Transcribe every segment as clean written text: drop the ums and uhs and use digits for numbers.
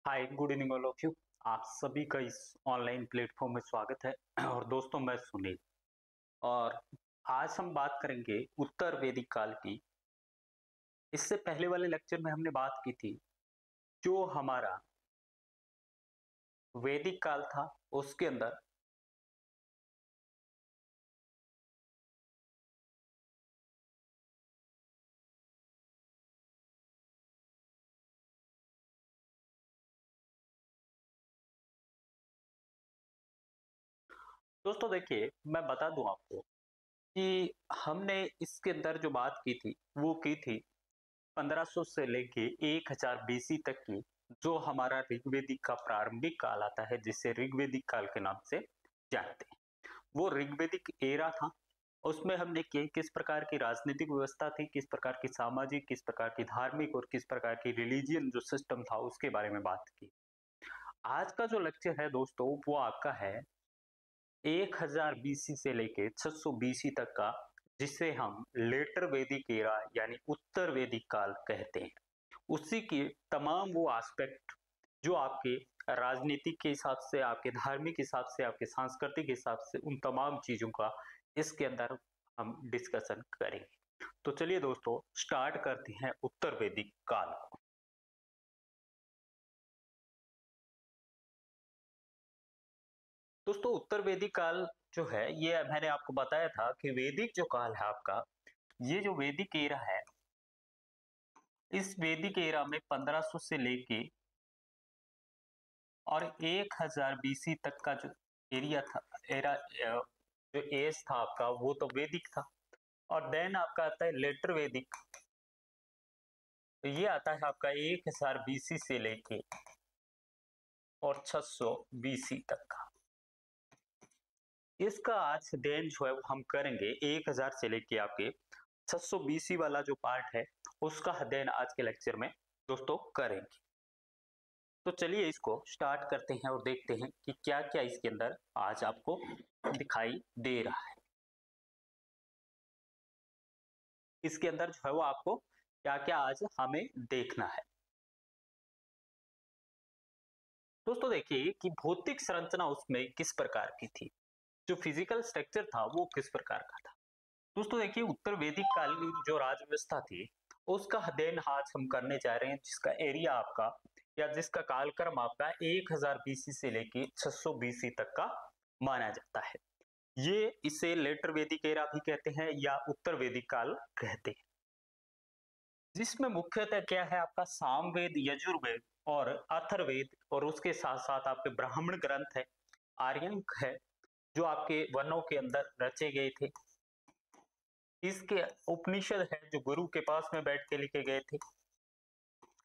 Hi good evening all of you. आप सभी का इस ऑनलाइन प्लेटफॉर्म में स्वागत है। और दोस्तों मैं सुनील, और आज हम बात करेंगे उत्तर वैदिक काल की। इससे पहले वाले लेक्चर में हमने बात की थी जो हमारा वैदिक काल था उसके अंदर दोस्तों देखिए, मैं बता दूं आपको कि हमने इसके अंदर जो बात की थी वो की थी 1500 से लेके 1000 बीसी तक की, जो हमारा ऋग्वेदिक का प्रारंभिक काल आता है जिसे ऋग्वेदिक काल के नाम से जानते हैं। वो ऋग्वेदिक एरा था। उसमें हमने किस प्रकार की राजनीतिक व्यवस्था थी, किस प्रकार की सामाजिक, किस प्रकार की धार्मिक और किस प्रकार की रिलीजियन जो सिस्टम था उसके बारे में बात की। आज का जो लेक्चर है दोस्तों वो आपका है 1000 बीसी से लेके 600 बीसी तक का, जिसे हम लेटर वैदिक एरा यानी उत्तर वैदिक काल कहते हैं। उसी के तमाम वो एस्पेक्ट जो आपके राजनीतिक के हिसाब से, आपके धार्मिक हिसाब से, आपके सांस्कृतिक हिसाब से, उन तमाम चीजों का इसके अंदर हम डिस्कशन करेंगे। तो चलिए दोस्तों स्टार्ट करते हैं उत्तर वैदिक काल को। दोस्तों उत्तर वैदिक काल जो है, ये मैंने आपको बताया था कि वैदिक जो काल है आपका, ये जो वैदिक एरा है, इस वैदिक एरा में 1500 से लेके और 1000 बीसी तक का जो एरिया था, एरा जो एज था आपका, वो तो वैदिक था। और देन आपका आता है लेटर वैदिक। तो ये आता है आपका 1000 बीसी से लेके और 600 बीसी तक का। इसका आज देन जो है वो हम करेंगे 1000 से लेके आपके 600 बीसी वाला जो पार्ट है उसका अध्ययन आज के लेक्चर में दोस्तों करेंगे। तो चलिए इसको स्टार्ट करते हैं और देखते हैं कि क्या क्या इसके अंदर आज आपको दिखाई दे रहा है। इसके अंदर जो है वो आपको क्या क्या आज हमें देखना है। दोस्तों देखिए कि भौतिक संरचना उसमें किस प्रकार की थी, जो फिजिकल स्ट्रक्चर था वो किस प्रकार का था। दोस्तों देखिए, उत्तर वैदिक काल की जो राज व्यवस्था थी उसका अध्ययन आज हम करने जा रहे हैं, जिसका एरिया आपका या जिसका कालक्रम आपका 1000 बीसी से लेके 600 बीसी तक का माना जाता है। ये इसे लेटर वैदिक एरा भी कहते हैं या उत्तर वैदिक काल कहते हैं, जिसमें मुख्यतः क्या है आपका सामवेद, यजुर्वेद और अथर्ववेद, और उसके साथ साथ आपके ब्राह्मण ग्रंथ है, आर्यंक है, जो आपके वनों के अंदर रचे गए थे। इसके उपनिषद है जो गुरु के पास में बैठ के लिखे गए थे,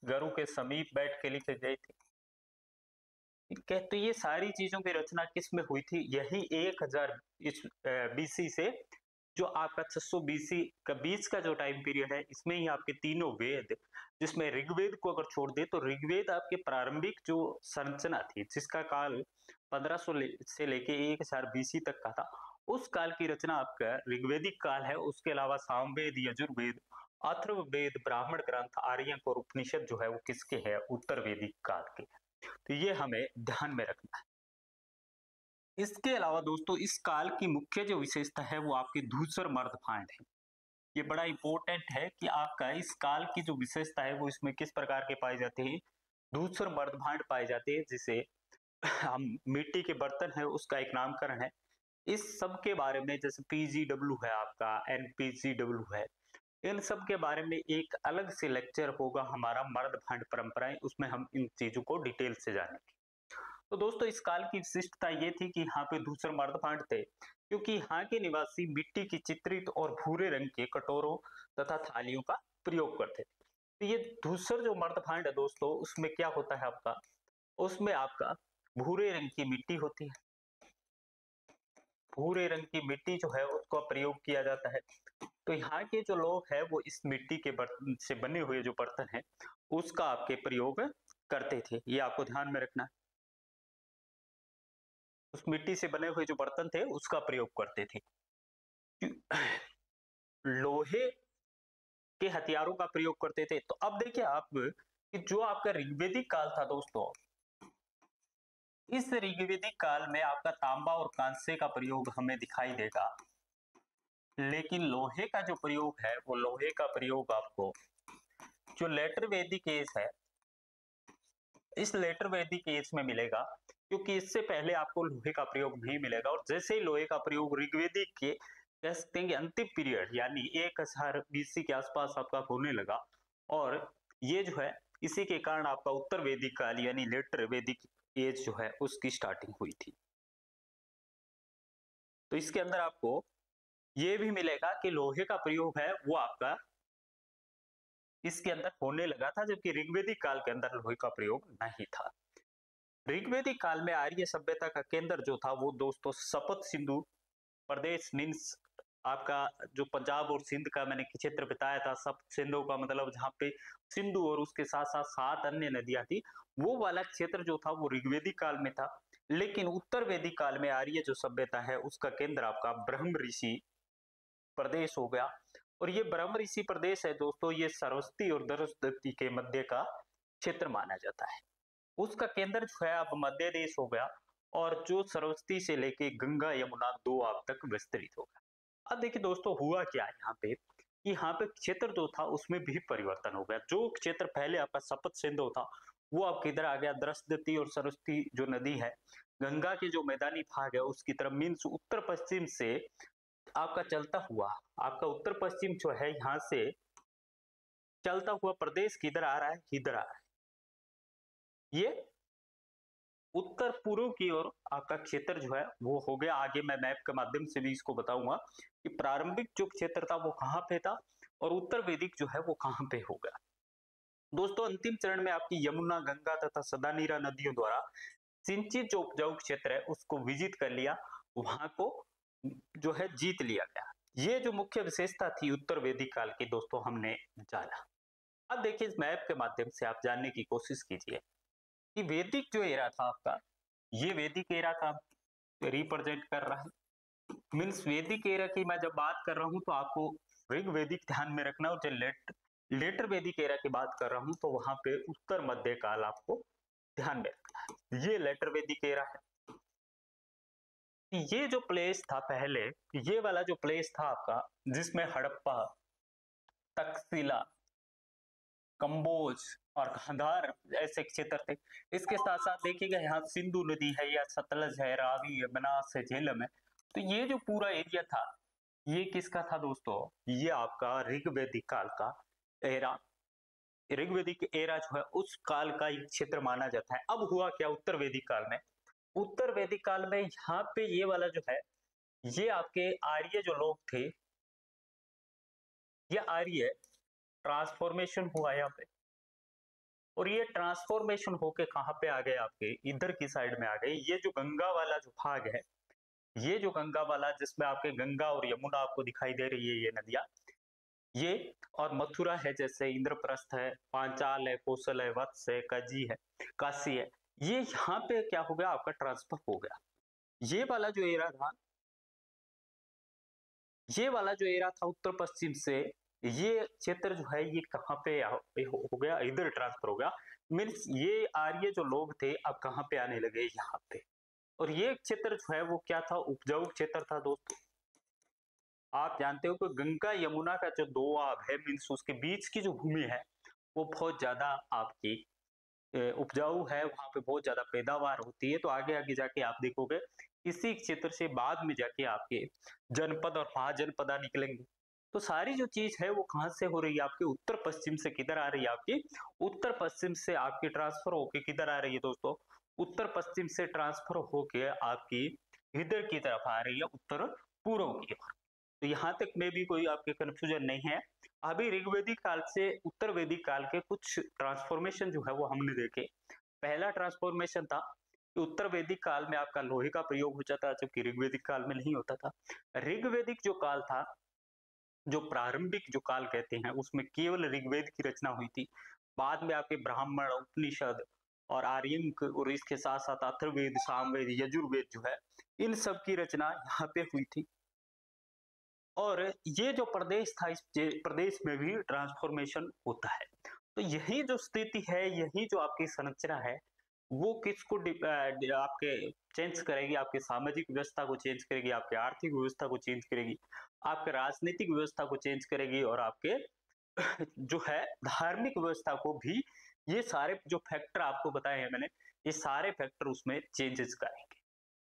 गुरु के समीप बैठ के लिखे गए थे। ठीक है, तो ये सारी चीजों की रचना किस में हुई थी, यही 1000 बीसी से जो आपका 600 बीसी का बीच का जो टाइम पीरियड है, इसमें ही आपके तीनों वेद, जिसमें ऋग्वेद को अगर छोड़ दे तो ऋग्वेद आपके प्रारंभिक जो संरचना थी, जिसका काल 1500 से लेके 1000 बीसी तक का था, उस काल की रचना आपका ऋग्वेदिक काल है। उसके अलावा सामवेद, यजुर्वेद, अथर्ववेद, ब्राह्मण ग्रंथ, आर्यक और उपनिषद जो है वो किसके है, उत्तर वैदिक काल के। तो ये हमें ध्यान में रखना है। इसके अलावा दोस्तों इस काल की मुख्य जो विशेषता है वो आपके धूसर मर्दभांड है। ये बड़ा इंपॉर्टेंट है कि आपका इस काल की जो विशेषता है वो इसमें किस प्रकार के पाए जाते हैं, धूसर मर्दभांड पाए जाते हैं, जिसे हम मिट्टी के बर्तन है उसका एक नामकरण है। इस सब के बारे में, जैसे पीजीडब्ल्यू है आपका, एनपीजीडब्ल्यू है, इन सब के बारे में एक अलग से लेक्चर होगा हमारा, मर्द भांड परंपराएं, उसमें हम इन चीजों को डिटेल से जानेंगे। तो दोस्तों इस काल की विशिष्टता ये थी कि यहाँ पे धूसर मर्द भांड थे, क्योंकि यहाँ के निवासी मिट्टी की चित्रित और भूरे रंग के कटोरों तथा थालियों का प्रयोग करते थे। तो ये धूसर जो मर्द भांड है दोस्तों, उसमें क्या होता है आपका, उसमें आपका भूरे रंग की मिट्टी होती है। भूरे रंग की मिट्टी जो है उसका प्रयोग किया जाता है। तो यहाँ के जो लोग हैं वो इस मिट्टी के बर्तन से बने हुए जो बर्तन है उसका आपके प्रयोग करते थे, ये आपको ध्यान में रखना है। उस मिट्टी से बने हुए जो बर्तन थे उसका प्रयोग करते थे। लोहे के हथियारों का प्रयोग करते थे। तो अब देखिए आप कि जो आपका ऋग्वेदिक काल था दोस्तों, इस ऋग्वेदिक काल में आपका तांबा और कांस्य का प्रयोग हमें दिखाई देगा, लेकिन लोहे का जो प्रयोग है वो लोहे का प्रयोग आपको जो लेटर वैदिक एज है, इस लेटर वैदिक एज में मिलेगा, क्योंकि इससे पहले आपको लोहे का प्रयोग नहीं मिलेगा। और जैसे ही लोहे का प्रयोग ऋग्वेदिक के कह सकते हैं कि अंतिम पीरियड यानी 1000 बीसी के आसपास आपका होने लगा, और ये जो है इसी के कारण आपका उत्तर वैदिक काल यानी लेटर वैदिक एज जो है उसकी स्टार्टिंग हुई थी। तो इसके अंदर आपको ये भी मिलेगा कि लोहे का प्रयोग है वो आपका इसके अंदर होने लगा था, जबकि ऋग्वेदिक काल के अंदर लोहे का प्रयोग नहीं था। ऋग्वेदिक काल में आर्य सभ्यता का केंद्र जो था वो दोस्तों सपत सिंधु प्रदेश मीन्स आपका जो पंजाब और सिंध का मैंने क्षेत्र बताया था। सप्त सिंधु का मतलब जहाँ पे सिंधु और उसके साथ साथ 7 अन्य नदियां थी, वो वाला क्षेत्र जो था वो ऋग्वेदिक काल में था। लेकिन उत्तर वैदिक काल में आर्य जो सभ्यता है उसका केंद्र आपका ब्रह्म ऋषि प्रदेश हो गया। और ये ब्रह्म ऋषि प्रदेश है दोस्तों, ये सरस्वती और सरस्वती के मध्य का क्षेत्र माना जाता है। उसका केंद्र जो है अब मध्य देश हो गया, और जो सरस्वती से लेके गंगा यमुना दो आप तक विस्तृत हो गया। अब देखिए दोस्तों हुआ क्या है यहाँ पे कि यहाँ पे क्षेत्र जो था उसमें भी परिवर्तन हो गया। जो क्षेत्र पहले आपका सप्त सिंधु था वो अब किधर आ गया, दृष्टि और सरस्वती जो नदी है गंगा के जो मैदानी भाग है उसकी तरफ मीन्स उत्तर पश्चिम से आपका चलता हुआ, आपका उत्तर पश्चिम जो है यहाँ से चलता हुआ प्रदेश किधर आ रहा है, इधर आ रहा है। ये उत्तर पूर्व की ओर आपका क्षेत्र जो है वो हो गया। आगे मैं मैप के माध्यम से भी इसको बताऊंगा कि प्रारंभिक जो क्षेत्र था वो कहाँ पे था और उत्तर वैदिक जो है वो कहाँ पे हो गया। दोस्तों अंतिम चरण में आपकी यमुना गंगा तथा सदानीरा नदियों द्वारा सिंचित जो उपजाऊ क्षेत्र है उसको विजित कर लिया, वहां को जो है जीत लिया गया। ये जो मुख्य विशेषता थी उत्तर वैदिक काल की दोस्तों हमने जाना। अब देखिए इस मैप के माध्यम से आप जानने की कोशिश कीजिए कि वैदिक जो एरा था आपका, ये वैदिक एरा का रिप्रेजेंट कर रहा है। मीन्स वैदिक एरा की मैं जब बात कर रहा हूं तो आपको ऋग वैदिक ध्यान में रखना, और जब लेटर वैदिक एरा की बात कर रहा हूं तो वहां पे उत्तर मध्य काल आपको ध्यान में रखना है। ये लेटर वैदिक एरा है। ये जो प्लेस था पहले, ये वाला जो प्लेस था आपका जिसमें हड़प्पा, तक्षशिला, कंबोज और गांधार ऐसे क्षेत्र थे। इसके साथ साथ देखिएगा यहाँ सिंधु नदी है या सतलज है, रावी है, बनास है, झेलम है। तो ये जो पूरा एरिया था ये किसका था दोस्तों, ये आपका ऋग्वैदिक काल का एरा। ऋग्वैदिक एरा जो है उस काल का एक क्षेत्र माना जाता है। अब हुआ क्या उत्तर वैदिक काल में, उत्तर वैदिक काल में यहाँ पे ये वाला जो है ये आपके आर्य जो लोग थे, ये आर्य ट्रांसफॉर्मेशन हुआ यहाँ पे, और ये ट्रांसफॉर्मेशन होके कहाँ पे आ गए, आपके इधर की साइड में आ गए। ये जो गंगा वाला जो भाग है, ये जो गंगा वाला जिसमें आपके गंगा और यमुना आपको दिखाई दे रही है ये नदियां, ये और मथुरा है, जैसे इंद्रप्रस्थ है, पांचाल है, कौशल है, वत्स है, कजी है, काशी है, ये यहाँ पे क्या हो गया आपका ट्रांसफर हो गया। ये वाला जो एरा था, ये वाला जो एरा था उत्तर पश्चिम से, ये क्षेत्र जो है ये कहाँ पे हो गया, इधर ट्रांसफर हो गया। मीन्स ये आर्य जो लोग थे अब कहाँ पे आने लगे, यहाँ पे। और ये क्षेत्र जो है वो क्या था, उपजाऊ क्षेत्र था दोस्तों। आप जानते हो कि गंगा यमुना का जो दोआब है मीन्स उसके बीच की जो भूमि है वो बहुत ज्यादा आपकी उपजाऊ है, वहां पे बहुत ज्यादा पैदावार होती है। तो आगे आगे जाके आप देखोगे इसी क्षेत्र से बाद में जाके आपके जनपद और महाजनपदा निकलेंगे। तो सारी जो चीज है वो कहाँ से हो रही है, आपके उत्तर पश्चिम से किधर आ रही है, आपकी उत्तर पश्चिम से आपकी ट्रांसफर होके किधर आ रही है दोस्तों, उत्तर पश्चिम से ट्रांसफर होके आपकी इधर की तरफ आ रही है, उत्तर पूर्व की ओर। तो यहाँ तक में भी कोई आपके कंफ्यूजन नहीं है। अभी ऋग्वेदिक काल से उत्तर वैदिक काल के कुछ ट्रांसफॉर्मेशन जो है वो हमने देखे। पहला ट्रांसफॉर्मेशन था कि उत्तर वैदिक काल में आपका लोहे का प्रयोग हो जाता है, जबकि ऋग्वेदिक काल में नहीं होता था। ऋग्वेदिक जो काल था, जो प्रारंभिक जो काल कहते हैं, उसमें केवल ऋग्वेद की रचना हुई थी। बाद में आपके ब्राह्मण, उपनिषद और आर्यंक और इसके साथ साथ अथर्ववेद, सामवेद, यजुर्वेद जो है इन सब की रचना यहाँ पे हुई थी। और ये जो प्रदेश था, इस प्रदेश में भी ट्रांसफॉर्मेशन होता है। तो यही जो स्थिति है, यही जो आपकी संरचना है, वो किसको आपके चेंज करेगी, आपके सामाजिक व्यवस्था को चेंज करेगी, आपके आर्थिक व्यवस्था को चेंज करेगी, आपके राजनीतिक व्यवस्था को चेंज करेगी और आपके जो है धार्मिक व्यवस्था को भी, ये सारे जो फैक्टर आपको बताए हैं मैंने, ये सारे फैक्टर उसमें चेंजेस करेंगे।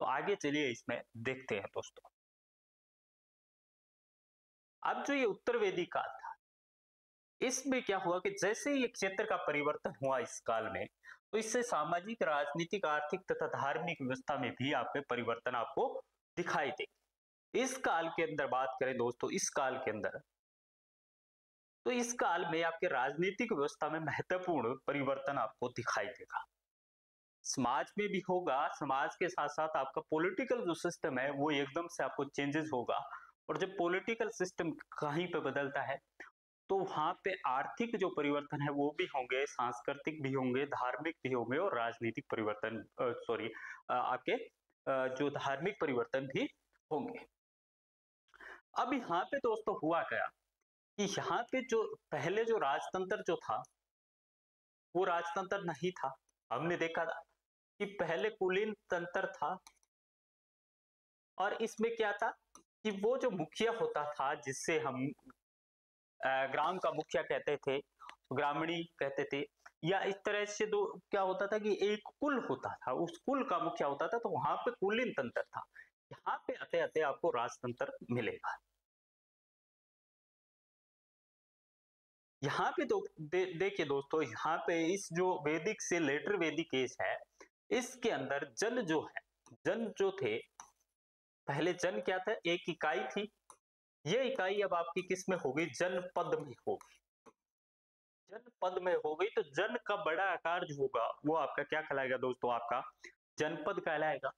तो आगे चलिए इसमें देखते हैं दोस्तों। अब जो ये उत्तर वेदी काल था, इसमें क्या हुआ कि जैसे ये क्षेत्र का परिवर्तन हुआ इस काल में, तो इससे सामाजिक, राजनीतिक, आर्थिक तथा धार्मिक व्यवस्था में भी आपके परिवर्तन आपको दिखाई दे। इस काल के अंदर बात करें दोस्तों, इस काल के अंदर, तो इस काल में आपके राजनीतिक व्यवस्था में महत्वपूर्ण परिवर्तन आपको दिखाई देगा। समाज में भी होगा, समाज के साथ साथ आपका पॉलिटिकल जो सिस्टम है वो एकदम से आपको चेंजेस होगा। और जब पॉलिटिकल सिस्टम कहीं पे बदलता है तो वहां पे आर्थिक जो परिवर्तन है वो भी होंगे, सांस्कृतिक भी होंगे, धार्मिक भी होंगे और राजनीतिक परिवर्तन, सॉरी, आपके जो धार्मिक परिवर्तन भी होंगे। अब यहाँ पे दोस्तों हुआ क्या कि यहाँ पे जो पहले जो राजतंत्र जो था वो राजतंत्र नहीं था। हमने देखा था कि पहले कुलीन तंत्र था और इसमें क्या था कि वो जो मुखिया होता था, जिससे हम ग्राम का मुखिया कहते थे, ग्रामीणी कहते थे, या इस तरह से दो क्या होता था कि एक कुल होता था, उस कुल का मुखिया होता था, तो वहां पे कुलीन तंत्र था। यहाँ पे आते आते आपको राजतंत्र मिलेगा। यहाँ पे देखिए दोस्तों, यहाँ पे इस जो वैदिक से लेटर वैदिक एज है, इसके अंदर जन जो है, जन जो थे, पहले जन क्या था, एक इकाई थी। ये इकाई अब आपकी किस में हो गई, जनपद में हो गई। जनपद में हो गई तो जन का बड़ा आकार जो होगा वो आपका क्या कहलाएगा दोस्तों, आपका जनपद कहलाएगा।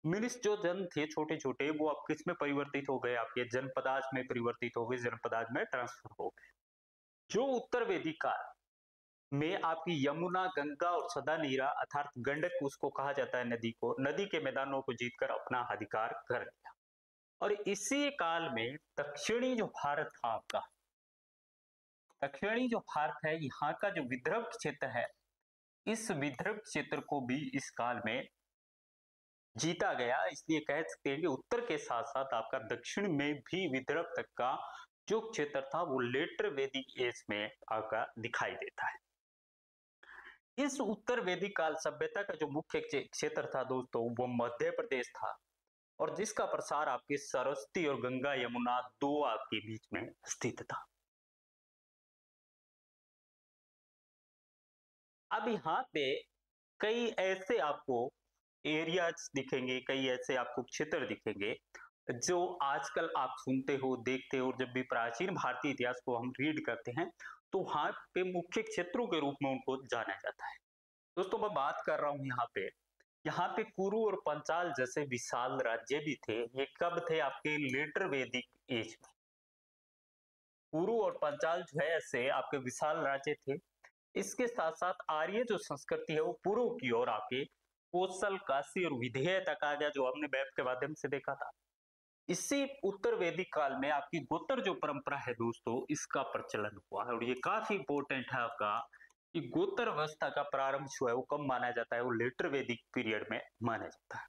मिनिस जो जन थे छोटे छोटे, वो अब किस में परिवर्तित हो गए, आपके जनपदाज में परिवर्तित हो गए, जनपदाज में ट्रांसफर हो गए। जो उत्तर वेदिक काल में आपकी यमुना, गंगा और सदा नीरा अर्थात गंडक उसको कहा जाता है, नदी को, नदी के मैदानों को जीतकर अपना अधिकार कर लिया। और इसी काल में दक्षिणी जो भारत था आपका, दक्षिणी जो भारत है, यहाँ का जो विदर्भ क्षेत्र है, इस विदर्भ क्षेत्र को भी इस काल में जीता गया। इसलिए कह सकते हैं कि उत्तर के साथ साथ आपका दक्षिण में भी विदर्भ तक का जो क्षेत्र था वो लेटर वैदिक एज में आपका दिखाई देता है। इस उत्तर वैदिक काल सभ्यता का जो मुख्य क्षेत्र था दोस्तों, वो मध्य प्रदेश था, और जिसका प्रसार आपके सरस्वती और गंगा यमुना दो आपके बीच में स्थित था। अब यहाँ पे कई ऐसे आपको एरियाज दिखेंगे, कई ऐसे आपको क्षेत्र दिखेंगे जो आजकल आप सुनते हो, देखते हो। जब भी प्राचीन भारतीय इतिहास को हम रीड करते हैं तो वहां पे मुख्य क्षेत्रों के रूप में उनको जाना जाता है। दोस्तों मैं बात कर रहा हूँ यहाँ पे कुरु और पंचाल जैसे विशाल राज्य भी थे। ये कब थे, आपके लेटर वैदिक एज में। कुरु और पंचाल जो है ऐसे आपके विशाल राज्य थे। इसके साथ साथ आर्य जो संस्कृति है वो पूर्व की ओर आपके कौशल, काशी और विधेय तक आ गया, जो हमने मैप के माध्यम से देखा था। इसी उत्तर वैदिक काल में आपकी गोत्र जो परंपरा है दोस्तों, इसका प्रचलन हुआ है। और ये काफी इंपॉर्टेंट है आपका कि गोत्र व्यवस्था का प्रारंभ जो है वो कब माना जाता है, वो लेटर वैदिक पीरियड में माना जाता है।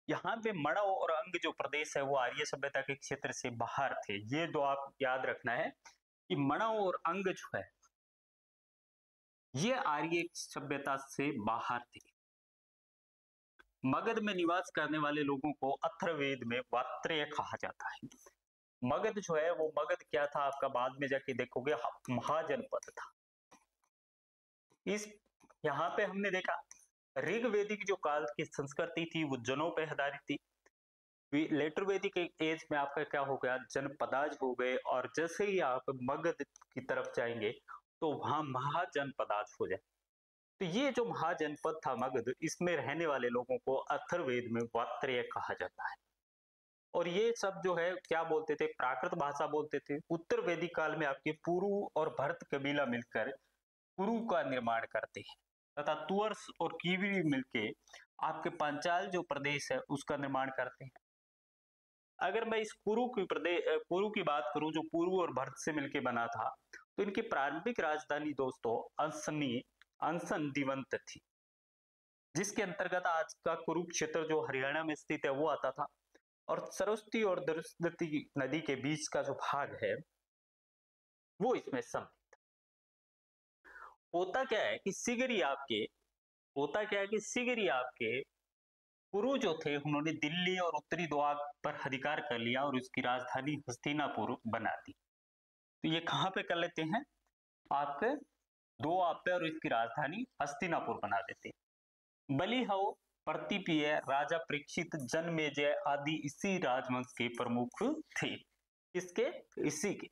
यहाँ पे मणव और अंग जो प्रदेश है वो आर्य सभ्यता के क्षेत्र से बाहर थे। ये दो आप याद रखना है कि मणव और अंग जो है ये आर्य सभ्यता से बाहर थे। मगध में निवास करने वाले लोगों को अथर्ववेद में वात्रेय कहा जाता है। मगध जो है वो मगध क्या था आपका, बाद में जाके देखोगे महाजनपद था। इस यहाँ पे हमने देखा ऋग्वेदिक जो काल की संस्कृति थी वो जनों पे आधारित थी। लेटर वैदिक एज में आपका क्या हो गया, जनपदाज हो गए। और जैसे ही आप मगध की तरफ जाएंगे तो वहां महाजनपदाज हो जाए। तो ये जो महाजनपद था मगध, इसमें रहने वाले लोगों को अथर्ववेद में वात्रेय कहा जाता है। और ये सब जो है क्या बोलते थे, प्राकृत भाषा बोलते थे। उत्तर वैदिक काल में आपके पुरु और भरत कबीला मिलकर कुरु का निर्माण करते हैं तथा तुअर्स और कीवी मिलके आपके पांचाल जो प्रदेश है उसका निर्माण करते हैं। अगर मैं इस कुरु की बात करूं जो पुरु और भरत से मिलकर बना था, तो इनकी प्रारंभिक राजधानी दोस्तों अंसनी, अंसन दिवंत थी। जिसके अंतर्गत आज का कुरुक्षेत्र जो हरियाणा में स्थित है वो आता था, और सरस्वती और सरस्वती नदी के बीच का जो भाग है वो इसमें सम्मिलित। होता क्या है कि सिगरी आपके होता क्या है कि सिगरी आपके कुरु जो थे उन्होंने दिल्ली और उत्तरी द्वार पर अधिकार कर लिया और उसकी राजधानी हस्तिनापुर बना दी। तो ये कहाँ पे कर लेते हैं, आपके दो आप पे, और इसकी राजधानी हस्तिनापुर बना देते हैं। बलिहव, प्रतिपिय, राजा परीक्षित, जनमेजय आदि इसी राजवंश के प्रमुख थे। इसके इसी के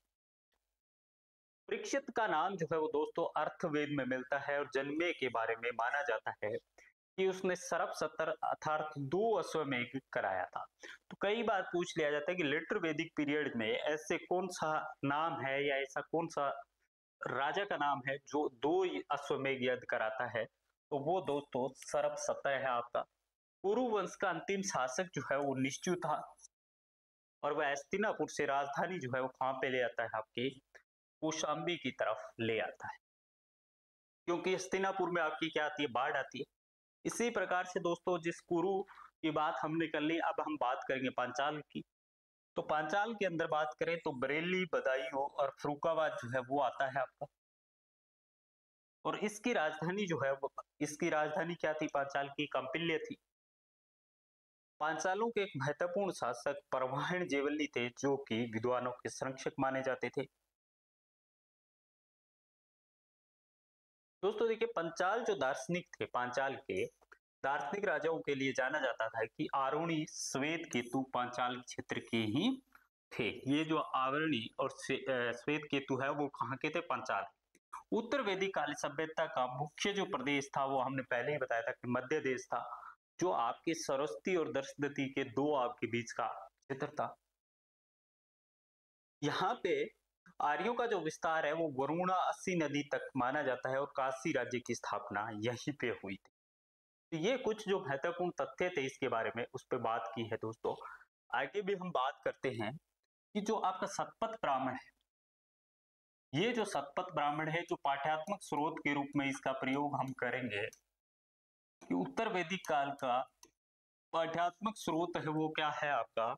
परीक्षित का नाम जो है वो दोस्तों अर्थवेद में मिलता है, और जन्मे के बारे में माना जाता है कि उसने सरप सत्तर अर्थात 2 अश्वमेध कराया था। तो कई बार पूछ लिया जाता है कि लेटर वैदिक पीरियड में ऐसे कौन सा नाम है या ऐसा कौन सा राजा का नाम है जो 2 अश्वमेध यज्ञ कराता है, तो वो दोस्तों सरप सत्तर है आपका। कुरु वंश का अंतिम शासक जो है वो निश्चय था, और वह हस्तिनापुर से राजधानी जो है वो कहाँ पे ले आता है, आपके कौशाम्बी की तरफ ले आता है, क्योंकि हस्तिनापुर में आपकी क्या आती है, बाढ़ आती है। इसी प्रकार से दोस्तों जिस कुरु की बात हमने कर ली, अब हम बात करेंगे पांचाल की। तो पांचाल के अंदर बात करें तो बरेली, बदायूं और फरुखाबाद जो है वो आता है आपका, और इसकी राजधानी जो है वो, इसकी राजधानी क्या थी पांचाल की, कौंपिल्य थी। पांचालों के एक महत्वपूर्ण शासक परवाहन जेवल्ली थे, जो कि विद्वानों के संरक्षक माने जाते थे। दोस्तों देखिए, पंचाल जो दार्शनिक थे, पांचाल के दार्शनिक राजाओं के लिए जाना जाता था कि आरोणी श्वेत केतु पांचाल क्षेत्र के ही थे। ये जो आवरणी और श्वेत केतु है वो कहाँ के थे, पांचाल। उत्तर वैदिक काल सभ्यता का मुख्य जो प्रदेश था वो हमने पहले ही बताया था कि मध्य देश था, जो आपके सरस्वती और दर्शवती के दो आपके बीच का क्षेत्र था। यहाँ पे आर्यों का जो विस्तार है वो वरुणा 80 नदी तक माना जाता है, और काशी राज्य की स्थापना यहीं पे हुई थी। तो ये कुछ जो महत्वपूर्ण तथ्य थे इसके बारे में उस पर बात की है दोस्तों। आगे भी हम बात करते हैं कि जो आपका शतपथ ब्राह्मण है, ये जो शतपथ ब्राह्मण है, जो पाठ्यात्मक स्रोत के रूप में इसका प्रयोग हम करेंगे, कि उत्तर वैदिक काल का पाठ्यात्मक स्रोत है वो क्या है आपका,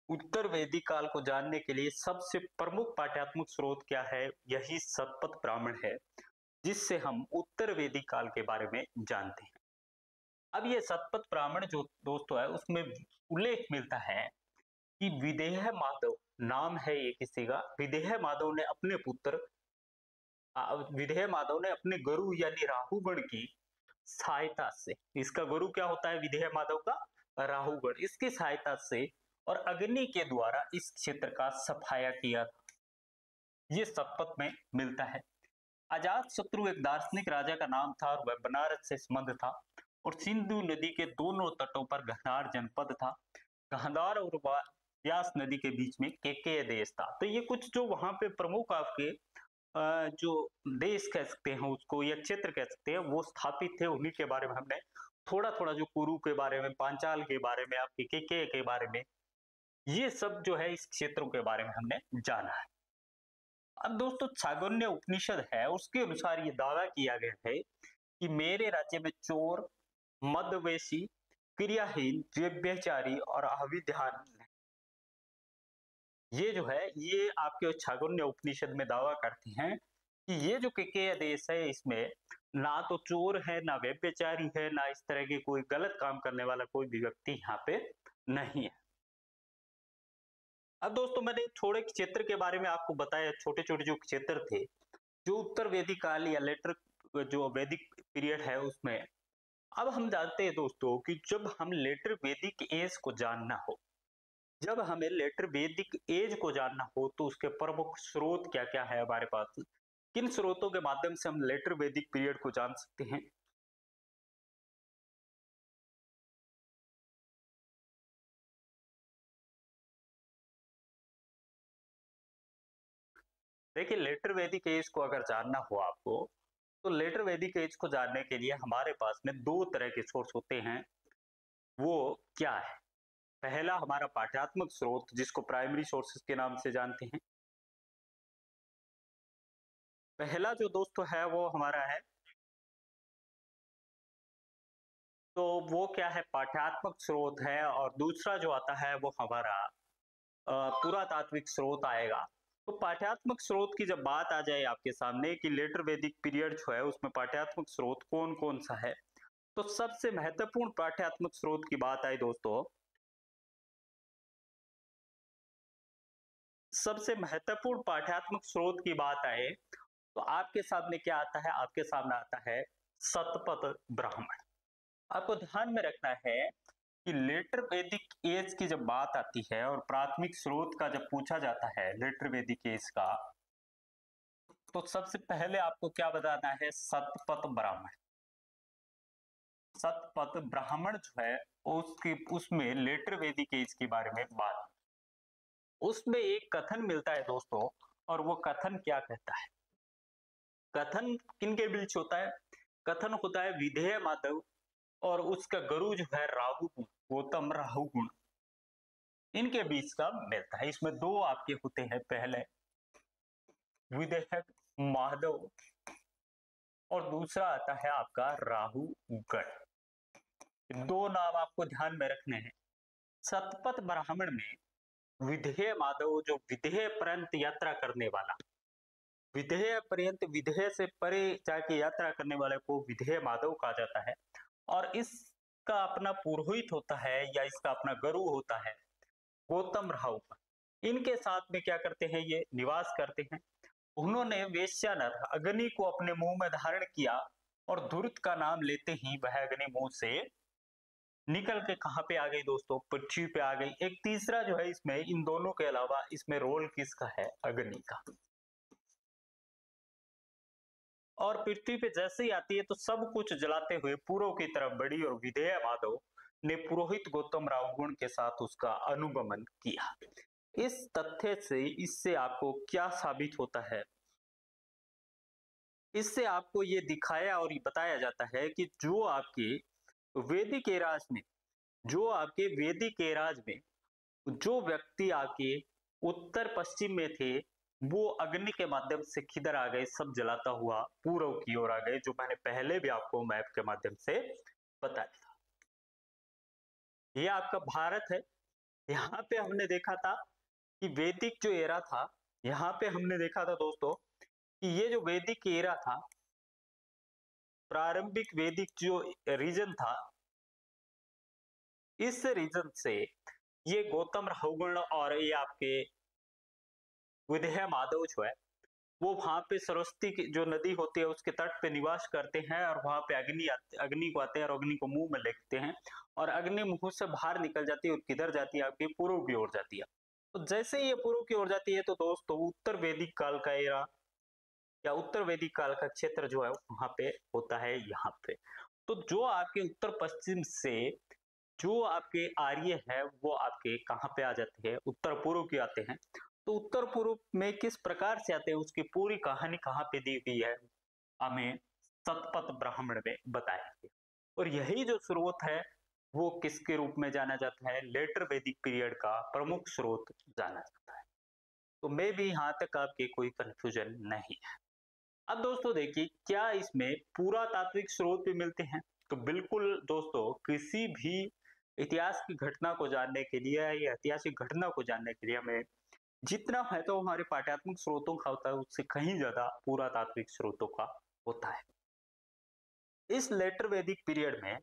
उत्तर वैदिक काल को जानने के लिए सबसे प्रमुख पाठ्यात्मक स्रोत क्या है, यही शतपथ ब्राह्मण है, जिससे हम उत्तर वैदिक काल के बारे में जानते हैं। अब ये शतपथ ब्राह्मण जो दोस्तों है उसमें उल्लेख मिलता है कि विदेह माधव नाम है ये किसी का, विदेह माधव ने अपने पुत्र विदेह माधव ने अपने गुरु यानी राहुगण की सहायता से, इसका गुरु क्या होता है विदेह माधव का, राहुगण, इसकी सहायता से और अग्नि के द्वारा इस क्षेत्र का सफाया किया था। ये शतपथ में मिलता है। अजात शत्रु एक दार्शनिक राजा का नाम था, और वह बनारस से संबंध था, और सिंधु नदी के दोनों तटों पर गांधार जनपद था। गांधार और व्यास नदी के बीच में केकय देश था। तो ये कुछ जो वहां पे प्रमुख आपके जो देश कह सकते हैं उसको, या क्षेत्र कह सकते हैं, वो स्थापित थे। उन्हीं के बारे में हमने थोड़ा थोड़ा, जो कुरु के बारे में, पांचाल के बारे में, आपके केकय के बारे में, ये सब जो है इस क्षेत्रों के बारे में हमने जाना है। अब दोस्तों छागोन्य उपनिषद है, उसके अनुसार ये दावा किया गया है कि मेरे राज्य में चोर, मदवेशी, क्रियाहीन, व्यभिचारी और अविद्यान, ये जो है ये आपके छागोन्य उपनिषद में दावा करते हैं कि ये जो केकय देश है इसमें ना तो चोर है, ना व्यभिचारी है, ना इस तरह के कोई गलत काम करने वाला कोई भी व्यक्ति यहाँ पे नहीं है। अब दोस्तों मैंने थोड़े क्षेत्र के बारे में आपको बताया, छोटे छोटे जो क्षेत्र थे जो उत्तर वैदिक काल या लेटर जो वैदिक पीरियड है उसमें। अब हम जानते हैं दोस्तों कि जब हम लेटर वैदिक एज को जानना हो, जब हमें लेटर वैदिक एज को जानना हो, तो उसके प्रमुख स्रोत क्या क्या है हमारे पास, किन स्रोतों के माध्यम से हम लेटर वैदिक पीरियड को जान सकते हैं। देखिए, लेटर वैदिक एज को अगर जानना हो आपको, तो लेटर वैदिक एज को जानने के लिए हमारे पास में दो तरह के सोर्स होते हैं। वो क्या है, पहला हमारा पाठ्यात्मक स्रोत जिसको प्राइमरी सोर्सेज के नाम से जानते हैं। पहला जो दोस्तों है वो हमारा है तो वो क्या है, पाठ्यात्मक स्रोत है, और दूसरा जो आता है वो हमारा पुरातात्विक स्रोत आएगा। तो पाठ्यात्मक स्रोत की जब बात आ जाए आपके सामने कि लेटर वैदिक पीरियड जो है उसमें पाठ्यात्मक स्रोत कौन कौन सा है, तो सबसे महत्वपूर्ण पाठ्यात्मक स्रोत की बात आई दोस्तों, सबसे महत्वपूर्ण पाठ्यात्मक स्रोत की बात आए तो आपके सामने क्या आता है, आपके सामने आता है शतपथ ब्राह्मण। आपको ध्यान में रखना है कि लेटर वैदिक एज की जब बात आती है और प्राथमिक स्रोत का जब पूछा जाता है लेटर वैदिक एज का, तो सबसे पहले आपको क्या बताना है, शतपथ ब्राह्मण। शतपथ ब्राह्मण जो है उसकी उसमें लेटर वैदिक एज के बारे में बात, उसमें एक कथन मिलता है दोस्तों, और वो कथन क्या कहता है, कथन किनके बीच होता है, कथन होता है विधेय माधव और उसका गुरु जो है राहु गुण, गौतम राहु गुण, इनके बीच का मिलता है। इसमें दो आपके होते हैं, पहले विदेहक माधव और दूसरा आता है आपका राहु गण। दो नाम आपको ध्यान में रखने हैं। शतपथ ब्राह्मण में विधेय माधव जो विधेय पर्यंत यात्रा करने वाला, विधेय पर्यंत विधेय से परे जाके यात्रा करने वाले को विधेय माधव कहा जाता है, और इसका अपना पुरोहित होता है या इसका अपना गुरु होता है गौतम राहु। इनके साथ में क्या करते हैं, ये निवास करते हैं। उन्होंने वेश्या नर अग्नि को अपने मुंह में धारण किया, और धुर्त का नाम लेते ही वह अग्नि मुंह से निकल के कहां पे आ गई दोस्तों, पृथ्वी पे आ गई। एक तीसरा जो है इसमें, इन दोनों के अलावा इसमें रोल किसका है, अग्नि का। और पृथ्वी पे जैसे ही आती है तो सब कुछ जलाते हुए पूर्व की तरफ बढ़ी, और विधेय माधव ने पुरोहित गौतम राव गुण के साथ उसका अनुगमन किया। इस तथ्य से इससे आपको क्या साबित होता है, इससे आपको ये दिखाया और ये बताया जाता है कि जो आपके वैदिक एराज में, जो आपके वैदिक एराज में जो व्यक्ति आके उत्तर पश्चिम में थे, वो अग्नि के माध्यम से किधर आ गए, सब जलाता हुआ पूर्व की ओर आ गए, जो मैंने पहले भी आपको मैप के माध्यम से बताया था। ये आपका भारत है। यहाँ पे हमने देखा था कि वैदिक जो एरा था, यहाँ पे हमने देखा था दोस्तों कि ये जो वैदिक एरा था, प्रारंभिक वैदिक जो रीजन था, इस रीजन से ये गौतम रहुगुण और ये आपके विधेय माधव जो है वो वहां पे सरस्वती की जो नदी होती है उसके तट पे निवास करते हैं, और वहां पे अग्नि को आते हैं और अग्नि को मुंह में लेते हैं, और अग्नि मुंह से बाहर निकल जाती है और किधर जाती है, आपकी पूर्व की ओर जाती है। तो जैसे ही ये पूर्व की ओर जाती है तो दोस्तों उत्तर वैदिक काल का एरा या उत्तर वैदिक काल का क्षेत्र जो है वहां पे होता है, यहाँ पे। तो जो आपके उत्तर पश्चिम से जो आपके आर्य है वो आपके कहाँ पे आ जाते हैं, उत्तर पूर्व के आते हैं। तो उत्तर पूर्व में किस प्रकार से आते हैं उसकी पूरी कहानी कहाँ पे दी हुई है, हमें शतपथ ब्राह्मण में बताया गया। और यही जो स्रोत है वो किसके रूप में जाना जाता है, लेटर वैदिक पीरियड का प्रमुख स्रोत जाना जाता है। तो मे भी यहाँ तक आपके कोई कंफ्यूजन नहीं है। अब दोस्तों देखिए, क्या इसमें पुरातात्विक स्रोत भी मिलते हैं, तो बिल्कुल दोस्तों, किसी भी इतिहास की घटना को जानने के लिए या ऐतिहासिक घटना को जानने के लिए हमें जितना है तो हमारे पाठ्यात्मक स्रोतों का होता है उससे कहीं ज्यादा पुरातात्विक स्रोतों का होता है। इस लेटर वैदिक पीरियड में,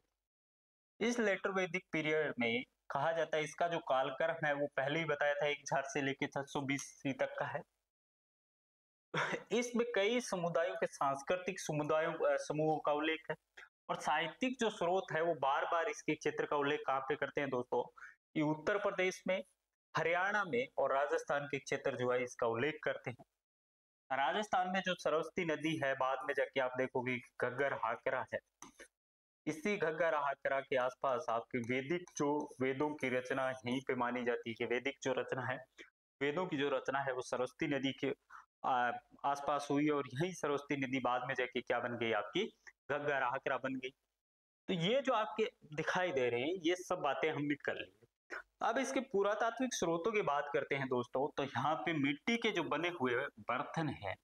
इस लेटर वैदिक पीरियड में कहा जाता है इसका जो कालक्रम है वो पहले ही बताया था 1000 से लेकर 620 ईस्वी तक का है। इसमें कई समुदायों के सांस्कृतिक समुदायों समूहों का उल्लेख है, और साहित्यिक जो स्रोत है वो बार बार इसके क्षेत्र का उल्लेख कहाँ पे करते हैं दोस्तों, ये उत्तर प्रदेश में, हरियाणा में और राजस्थान के क्षेत्र जो है इसका उल्लेख करते हैं। राजस्थान में जो सरस्वती नदी है, बाद में जाके आप देखोगे घग्गर हाकरा है, इसी घग्गर हाकरा के आसपास आपके वैदिक जो वेदों की रचना यहीं पे मानी जाती है। वैदिक जो रचना है, वेदों की जो रचना है वो सरस्वती नदी के आसपास हुई, और यही सरस्वती नदी बाद में जाके क्या बन गई, आपकी घग्गर हाकरा बन गई। तो ये जो आपके दिखाई दे रहे हैं ये सब बातें हमने कर ली। अब इसके पुरातात्विक स्रोतों की बात करते हैं दोस्तों, तो यहाँ पे मिट्टी के जो बने हुए बर्तन हैं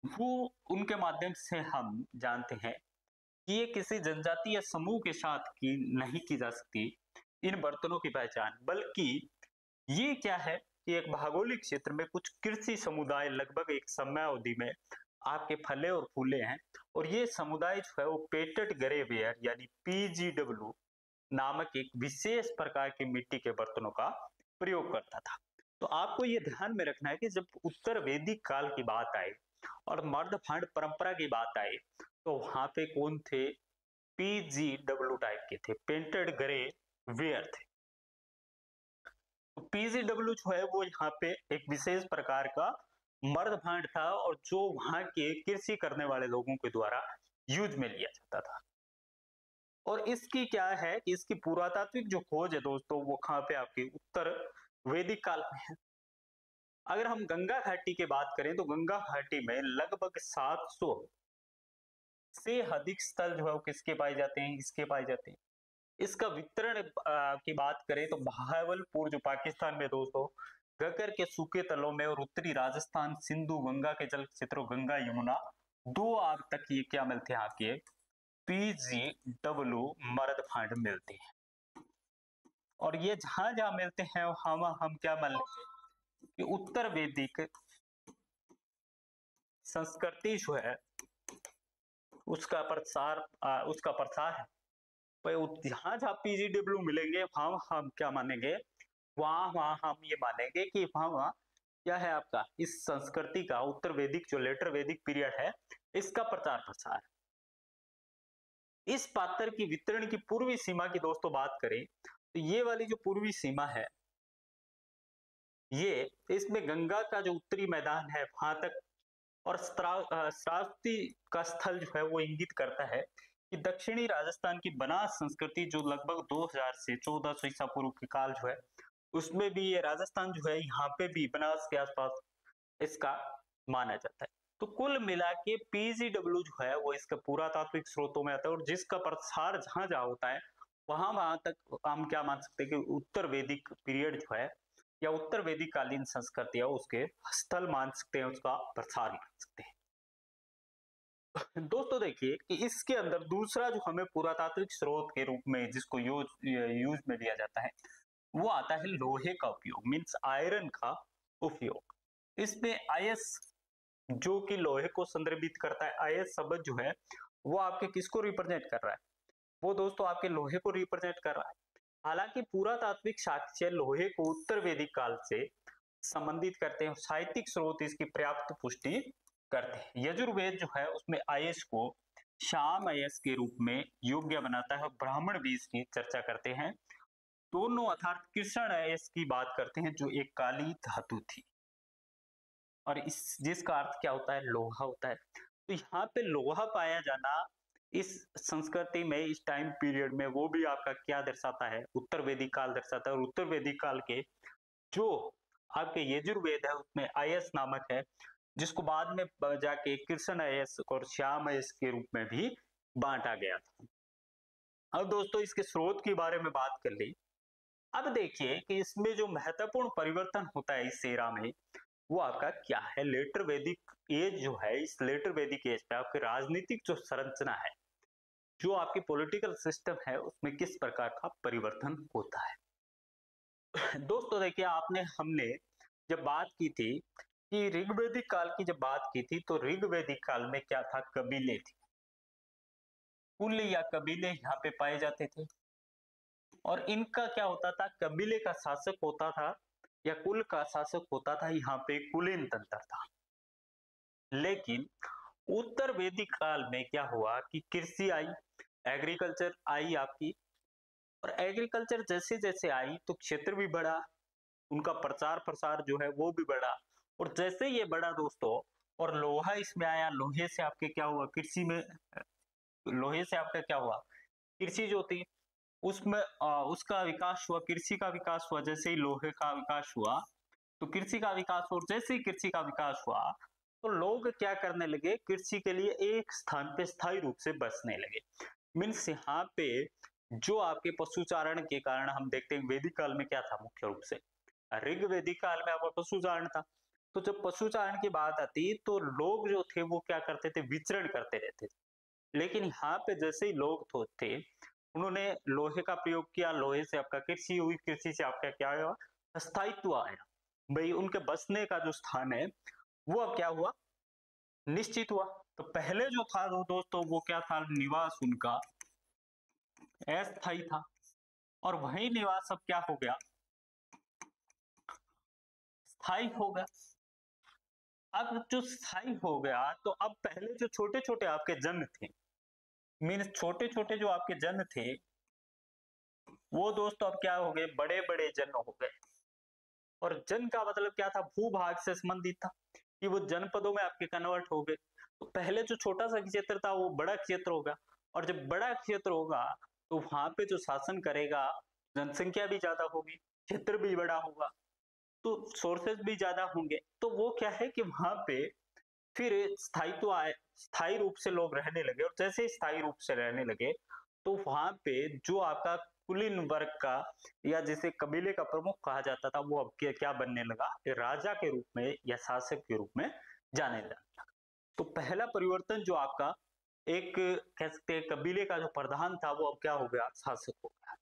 वो, उनके माध्यम से हम जानते हैं कि ये किसी जनजाति या समूह के साथ की नहीं की जा सकती इन बर्तनों की पहचान, बल्कि ये क्या है कि एक भौगोलिक क्षेत्र में कुछ कृषि समुदाय लगभग एक समयावधि में आपके फले और फूले हैं, और ये समुदाय जो है वो पेटेड ग्रे वेयर यानी पीजीडब्ल्यू नामक एक विशेष प्रकार की मिट्टी के बर्तनों का प्रयोग करता था। तो आपको ये ध्यान में रखना है कि जब उत्तर वैदिक काल की बात आए और मर्दभांड परंपरा की बात आए, तो वहां पे कौन थे? पीजीडब्ल्यू टाइप के थे, पेंटेड ग्रे वेयर थे। तो पीजीडब्ल्यू जो है वो यहाँ पे एक विशेष प्रकार का मर्दभांड था, और जो वहां के कृषि करने वाले लोगों के द्वारा यूज में लिया जाता था। और इसकी क्या है कि इसकी पुरातात्विक जो खोज है दोस्तों, वो कहाँ पे आपकी उत्तर वैदिक काल में है। अगर हम गंगा घाटी की बात करें तो गंगा घाटी में लगभग 700 से अधिक स्थल जो है वो किसके पाए जाते हैं? इसके पाए जाते हैं। इसका वितरण की बात करें तो बहावलपुर जो पाकिस्तान में दोस्तों, गगर के सूखे तलों में, और उत्तरी राजस्थान सिंधु गंगा के जल क्षेत्रों गंगा यमुना दो आग तक ये क्या मिलते हैं? आपके पीजीडब्ल्यू मर्दभांड मिलते हैं। और ये जहां जहां मिलते हैं हम क्या मान लेंगे कि उत्तर वैदिक संस्कृति जो है उसका प्रसार है। जहां जहां पीजीडब्ल्यू मिलेंगे वहां हम क्या मानेंगे? वहां वहां हम ये मानेंगे कि वहां वहां क्या है आपका इस संस्कृति का, उत्तर वैदिक जो लेटर वैदिक पीरियड है, इसका प्रचार प्रसार। इस पात्र की वितरण की पूर्वी सीमा की दोस्तों बात करें तो ये वाली जो पूर्वी सीमा है, ये इसमें गंगा का जो उत्तरी मैदान है वहां तक, और श्रावस्ती का स्थल जो है वो इंगित करता है कि दक्षिणी राजस्थान की बनास संस्कृति जो लगभग 2000 से 1400 ईसा पूर्व के काल जो है, उसमें भी ये राजस्थान जो है यहाँ पे भी बनास के आसपास इसका माना जाता है। तो कुल मिला के पीजीडब्ल्यू जो है वो इसका पुरातात्विक स्रोतों में आता है, और जिसका प्रसार जहां जहां होता है वहां वहां तक हम क्या मान सकते हैं कि उत्तर वैदिक पीरियड जो है या उत्तर वैदिक कालीन संस्कृति है उसके स्थल मान सकते हैं, उसका प्रसार मान सकते हैं। दोस्तों देखिए कि इसके अंदर दूसरा जो हमें पुरातात्विक स्रोत के रूप में जिसको यूज में लिया जाता है, वो आता है लोहे का उपयोग, मीन्स आयरन का उपयोग। इसमें आईएस जो कि लोहे को संदर्भित करता है, आईएस शब्द जो है वो आपके किसको रिप्रेजेंट कर रहा है? वो दोस्तों आपके लोहे को रिप्रेजेंट कर रहा है। हालांकि पुरातात्विक साक्ष्य लोहे को उत्तर वैदिक काल से संबंधित करते हैं, साहित्यिक स्रोत इसकी पर्याप्त पुष्टि करते हैं। यजुर्वेद जो है उसमें आयस को शाम आयस के रूप में योग्य बनाता है, और ब्राह्मण भी इसकी चर्चा करते हैं। दोनों अर्थात कृष्ण आयस की बात करते हैं जो एक काली धातु थी, और इस जिसका अर्थ क्या होता है? लोहा होता है। तो यहाँ पे लोहा पाया जाना इस संस्कृति में इस टाइम पीरियड में वो भी आपका क्या दर्शाता है? उत्तर वैदिक काल दर्शाता है। और उत्तर वैदिक काल के जो आपके यजुर्वेद है उसमें आयस नामक है, जिसको बाद में जाके कृष्ण आयस और श्याम आयस के रूप में भी बांटा गया था। अब दोस्तों इसके स्रोत के बारे में बात कर ली। अब देखिए कि इसमें जो महत्वपूर्ण परिवर्तन होता है इस एरा में, वो आपका क्या है? लेटर वैदिक एज जो है, इस लेटर वैदिक एज पे आपकी राजनीतिक जो संरचना है, जो आपकी पॉलिटिकल सिस्टम है, उसमें किस प्रकार का परिवर्तन होता है। दोस्तों देखिए हमने जब बात की थी कि ऋग्वैदिक काल की जब बात की थी, तो ऋग्वैदिक काल में क्या था? कबीले थे, कुल या कबीले यहाँ पे पाए जाते थे, और इनका क्या होता था? कबीले का शासक होता था या कुल का शासक होता था, यहाँ पे कुलीन तंत्र था। लेकिन उत्तर वैदिक काल में क्या हुआ कि कृषि आई, एग्रीकल्चर आई आपकी, और एग्रीकल्चर जैसे जैसे आई तो क्षेत्र भी बढ़ा, उनका प्रचार प्रसार जो है वो भी बढ़ा। और जैसे ये बढ़ा दोस्तों, और लोहा इसमें आया, लोहे से आपके क्या हुआ? कृषि में लोहे से आपका क्या हुआ? कृषि जो थी उसमें उसका विकास हुआ, कृषि का विकास हुआ। जैसे ही लोहे का विकास हुआ तो कृषि का विकास हुआ, और जैसे ही कृषि का विकास हुआ तो लोग क्या करने लगे? कृषि के लिए एक स्थान पे स्थायी रूप से बसने लगे। मीन्स यहाँ पे जो आपके पशुचारण के कारण हम देखते हैं वैदिक काल में क्या था? मुख्य रूप से ऋग्वैदिक काल में आपका पशुचारण था। तो जब पशुचारण की बात आती तो लोग जो थे वो क्या करते थे? विचरण करते रहते थे। लेकिन यहाँ पे जैसे ही लोग थे उन्होंने लोहे का प्रयोग किया, लोहे से आपका कृषि हुई, कृषि से आपका क्या हुआ, स्थायित्व आया। भाई उनके बसने का जो स्थान है वो अब क्या हुआ, निश्चित हुआ। तो पहले जो था वो दोस्तों वो क्या था, निवास उनका अस्थायी था, और वही निवास अब क्या हो गया, स्थायी हो गया। अब जो स्थायी हो गया तो अब पहले जो छोटे छोटे आपके जन थे, मीन छोटे छोटे जो आपके जन थे, वो दोस्तों अब क्या हो गए, बड़े बड़े जन हो गए। और जन का मतलब क्या था, भूभाग से संबंधित था, कि वो जनपदों में आपके कन्वर्ट हो गए। तो पहले जो छोटा सा क्षेत्र था वो बड़ा क्षेत्र होगा, और जब बड़ा क्षेत्र होगा तो वहां पे जो शासन करेगा, जनसंख्या भी ज्यादा होगी, क्षेत्र भी बड़ा होगा, तो सोर्सेज भी ज्यादा होंगे। तो वो क्या है कि वहां पे फिर स्थायित्व आए, स्थायी रूप से लोग रहने लगे, और जैसे ही स्थायी रूप से रहने लगे तो वहां पे जो आपका कुलीन वर्ग का या जिसे कबीले का प्रमुख कहा जाता था, वो अब क्या बनने लगा, राजा के रूप में या शासक के रूप में जाने लगा। तो पहला परिवर्तन जो आपका एक कह सकते हैं कबीले का जो प्रधान था वो अब क्या हो गया, शासक हो गया।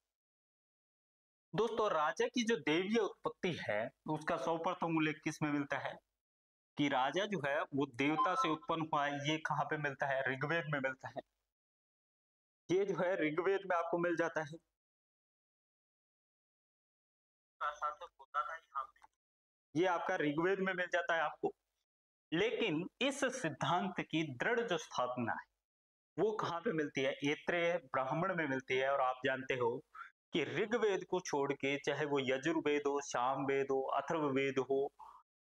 दोस्तों राजा की जो देवीय उत्पत्ति है उसका सर्वप्रथम उल्लेख किस में मिलता है, कि राजा जो है वो देवता से उत्पन्न हुआ है। ये कहाँ पे मिलता है, ऋग्वेद में मिलता है। ये जो है ऋग्वेद में आपको मिल जाता है, शासक होता था यहाँ पे, ये आपका ऋग्वेद में मिल जाता है आपको। लेकिन इस सिद्धांत की दृढ़ जो स्थापना है वो कहाँ पे मिलती है, ऐत्रेय ब्राह्मण में मिलती है। और आप जानते हो कि ऋग्वेद को छोड़ के चाहे वो यजुर्वेद हो, सामवेद हो, अथर्ववेद हो,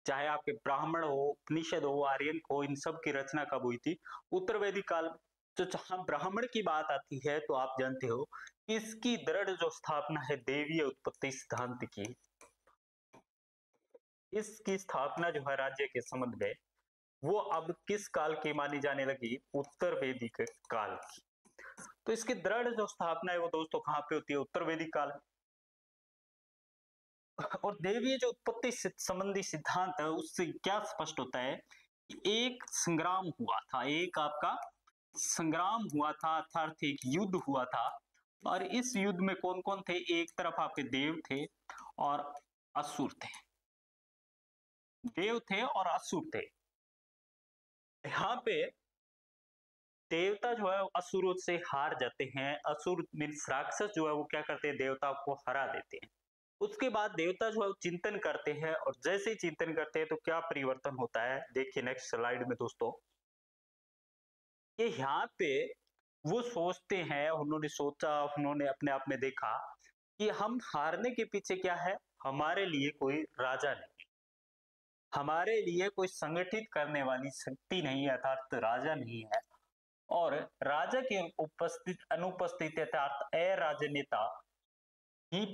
चाहे आपके ब्राह्मण हो, उपनिषद हो, आर्यन हो, इन सब की रचना कब हुई थी, उत्तर वैदिक काल में। तो जहां ब्राह्मण की बात आती है तो आप जानते हो इसकी दृढ़ जो स्थापना है देवीय उत्पत्ति सिद्धांत की, इसकी स्थापना जो है राज्य के संबंध में, वो अब किस काल की मानी जाने लगी, उत्तर वैदिक काल की। तो इसकी दृढ़ जो स्थापना है वो दोस्तों कहाँ पे होती है, उत्तर वैदिक काल में। और देवीय जो उत्पत्ति संबंधी सिद्धांत है उससे क्या स्पष्ट होता है कि एक संग्राम हुआ था, एक आपका संग्राम हुआ था, अर्थात एक युद्ध हुआ था। और इस युद्ध में कौन कौन थे, एक तरफ आपके देव थे और असुर थे, देव थे और असुर थे। यहाँ पे देवता जो है असुरों से हार जाते हैं, असुर मीन्स राक्षस जो है वो क्या करते हैं, देवता को हरा देते हैं। उसके बाद देवता जो है वो चिंतन करते हैं, और जैसे ही चिंतन करते हैं तो क्या परिवर्तन होता है, देखिए नेक्स्ट स्लाइड में दोस्तों। ये यहाँ पे वो सोचते हैं, उन्होंने सोचा, उन्होंने अपने आप में देखा कि हम हारने के पीछे क्या है, हमारे लिए कोई राजा नहीं, हमारे लिए कोई संगठित करने वाली शक्ति नहीं है, अर्थात राजा नहीं है। और राजा की उपस्थित अनुपस्थित अर्थात अराजनीयता ही